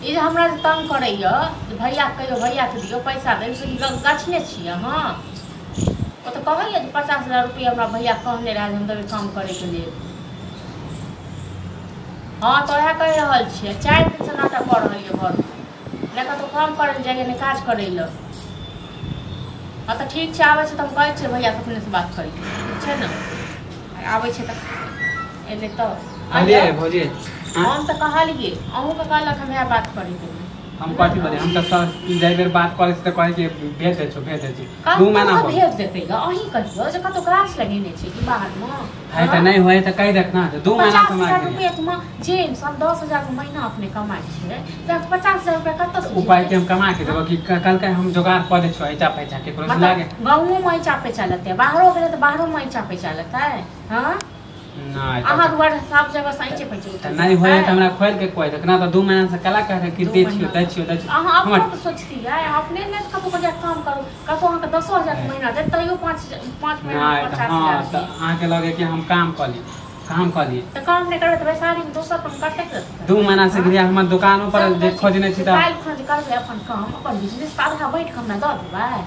ई हमरा तंग करैया भैया कहियो भैया के दियो पैसा दे से गछने छियै हां ओ तो कहैया 50,000 रुपया हमरा भैया कहने रहे हम देबे काम करे के लिए हां तो है कह रहल छियै 4 दिन से नाटक कर रहल है घर लेकिन तो काम करे जाइए ने काज करे ल हां तो ठीक छै आबै छै त हम कहै छियै भैया अपने से बात करी ठीक छै ना आबै छै त एले तो अरे भौजी हम तो कहलिए अहू के कहलक हम बात करी हम कथी बोले हम तो जाय बेर बात करे से कहे कि भेज दे छो 2 महीना हो भेज देते ग अही कहियो जे कतो गाछ लगेने छै कि बाहर में है त नहीं होय त कह देखना 2 महीना कमा के रुपया में जे सब 10,000 के महीना अपने कमाई छै त 50,000 रुपया कत से उपाय के हम कमा के देबो कि कल के हम जुगाड़ क दे छो ऐचा पैसा के करो लागे गांवो में ऐचा पैसा लेते बाहरो गेले त बाहरो में ऐचा पैसा लेते हां नहीं अहाँ दुआर सब जगह साइचे पैसा नहीं होय त हमरा खोल के कोई देखना त 2 महीना से कला कह कि दे छियो अहाँ अपन सोचती है अपने ने कतो को काम करू कतो अहाँ के 10,000 के महीना दे तइयो 5 महीना 50,000 हां त अहाँ के लगे कि हम काम कर ली त काम नहीं करबे त वैसारी में दोसर काम करते के 2 महीना से गिरिया हमर दुकानों पर जे खोजने छी त काल खोज करबे अपन काम अपन बिजनेस आधा बैठ के हमरा द देबै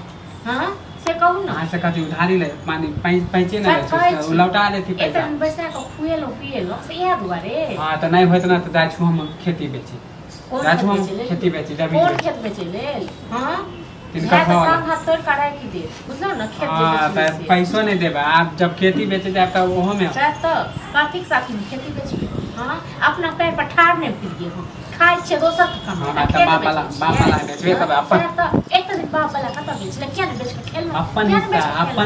हां से कहू ना से कथी उधारी ले माने पैसे ना ले लौटा लेती पैसा एतन पैसा को खुएलो पिएलो से या दुआरे हां त नहीं होत ना त जाछु हम खेती बेची जाछु हम खेती बेची जमीन कौन खेत बेचे ले हां तिनका काम हाथ तोड़ कराए की दे बुझलो ना खेत बेचे हां त पैसो नहीं देबा आप जब खेती बेचे जाए त ओहो में चाहे त काठी साथी में खेती बेचे हां अपना पैर पर ठाड़ नहीं फिरिए हम खाइ छे दोसर के काम हां त बाप वाला बेचबे तब अपन एक दिन बाप वाला कत बेच ले क्या बेच के खेल अपन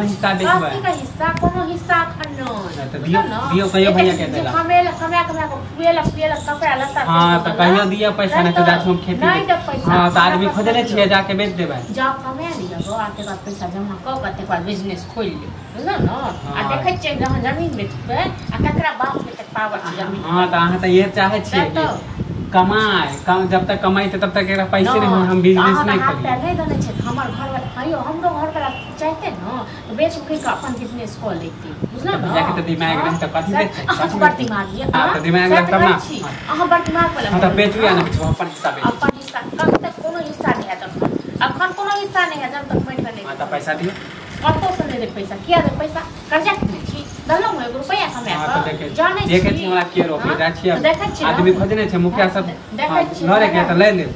हिस्सा बेचबे का हिस्सा कोनो हिस्सा खनो त दियो कहियो भैया के देला कमे को फुएला कपड़ा लता हां त कहियो दिया पैसा नहीं त जाछु हम खेती नहीं दे पैसा हां त आदमी खोजने छिए जाके बेच देबे जा कमे लिया गो आके बाद पैसा जमा क के बाद बिजनेस खोल ले बुझल न आ देखे छै जहां जमीन बेचबे आ ककरा बाप के तक पावर जमीन हां त अहाँ त ये चाहे छिए कमाए जब तक कमाई तब तक एकरा पैसे नहीं हम बिजनेस नहीं करी नहीं देने छै हमर घर वाला भाइयो हमरो घर वाला चाहते न तो बेच के अपन बिजनेस क लेती बुझल न जाके त दिमाग रही त कथि बेच अहाँ बड़ दिमाग ये हां त दिमाग रही तब ना अहाँ बड़ दिमाग वाला हां त बेचू या न अपन हिस्सा बेच अपन हिस्सा कब तक कोनो हिस्सा नहीं है तब अखन कोनो हिस्सा नहीं है जब तक पैसा नहीं हां त पैसा दियो कतो से नहीं दे पैसा किया दे पैसा कर्जा के छी दलो में रुपया कमा के जाने छी देखे छी हमरा के रोपे जा छी आदमी खोजने छै मुखिया सब घरे के त ले ले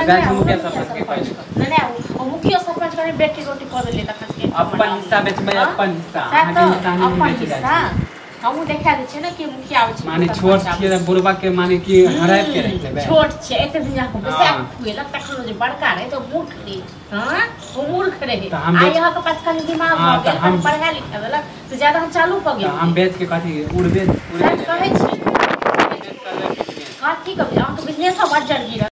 जा छी मुखिया सब के पैसा नहीं ओ मुखिया सरपंच करे बेटी रोटी कर ले त खस के अपन हिस्सा बेचबे अपन हिस्सा आगे हिस्सा नहीं बेचे जा हम देखा दे छै ना कि मुखिया आवे छै माने छोट छिए बुढ़वा के माने कि हराब के रख लेबे छोट छै एते दिन जाके पैसा खुएला तखन जे बड़का रहे तो मूर्ख रे हां वो मूर्ख रहे आ यहां के पास खाली दिमाग हो गेल हम पढ़ा लिखा वाला तो ज्यादा हम चालू क गेल हम बेच के कथि उड़बे कहै छी कथि के बिजनेस हम बड़ जल्दी